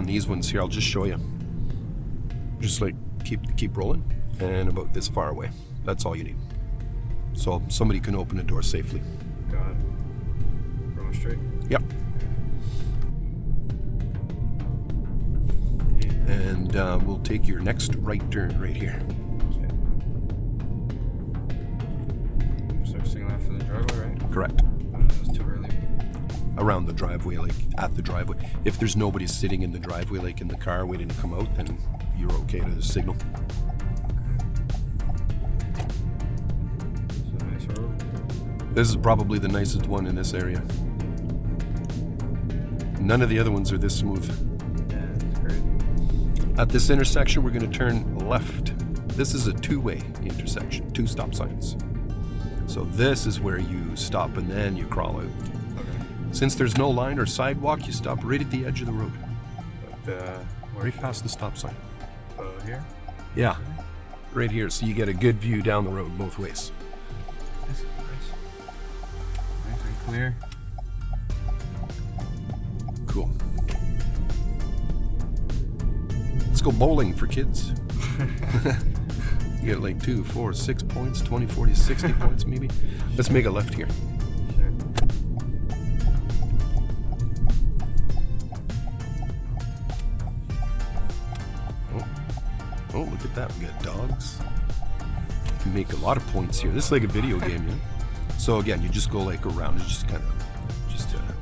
around these ones here. I'll just show you. Just like keep rolling, and about this far away. That's all you need. So somebody can open the door safely. Got it. Going straight? Yep. And we'll take your next right turn right here. Okay. So signaling out for the driveway, right? Correct. That's too early. Around the driveway, like at the driveway. If there's nobody sitting in the driveway, like in the car waiting to come out, then you're okay to signal. It's a nice road. This is probably the nicest one in this area. None of the other ones are this smooth. Yeah, it's great. At this intersection, we're going to turn left. This is a two-way intersection, 2 stop signs. So this is where you stop and then you crawl out. Okay. Since there's no line or sidewalk, you stop right at the edge of the road, But, right past the stop sign. Here? Yeah, right here, so you get a good view down the road both ways. This is nice. Nice and clear. Cool. Let's go bowling for kids. You get like 2, 4, 6 points, 20, 40, 60 points maybe. Let's make a left here. Sure. Oh, look at that. We got dogs. You can make a lot of points here. This is like a video game, yeah? So again, you just go like around, just kind of,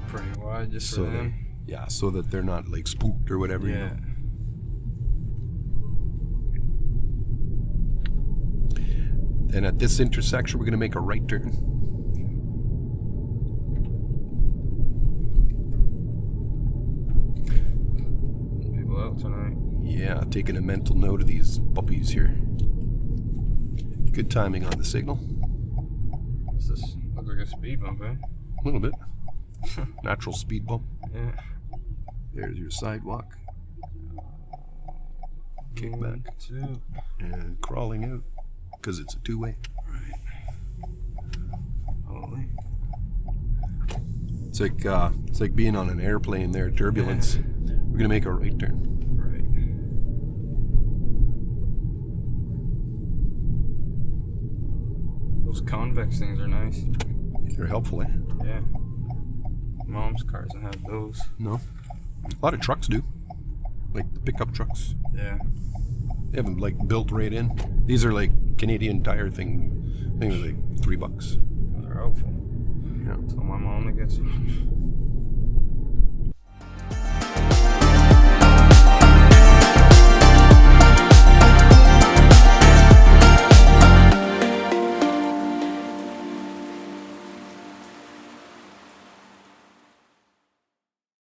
Pretty wide just so for them. yeah, so that they're not like spooked or whatever. Yeah. You know? And at this intersection, we're going to make a right turn. People out tonight. Yeah, taking a mental note of these puppies here. Good timing on the signal. Does this look like a speed bump, eh? A little bit. Natural speed bump. Yeah. There's your sidewalk. Kick back. 2. And crawling out. Because it's a two-way. Right. Holy. It's like being on an airplane there, turbulence. Yeah. We're gonna make a right turn. Right. Those convex things are nice. They're helpful, eh? Yeah. Mom's cars don't have those. No. A lot of trucks do. Like the pickup trucks. Yeah. They have them like built right in. These are like Canadian Tire thing. I think they're like $3. They're helpful. Yeah. Tell my mom to get some.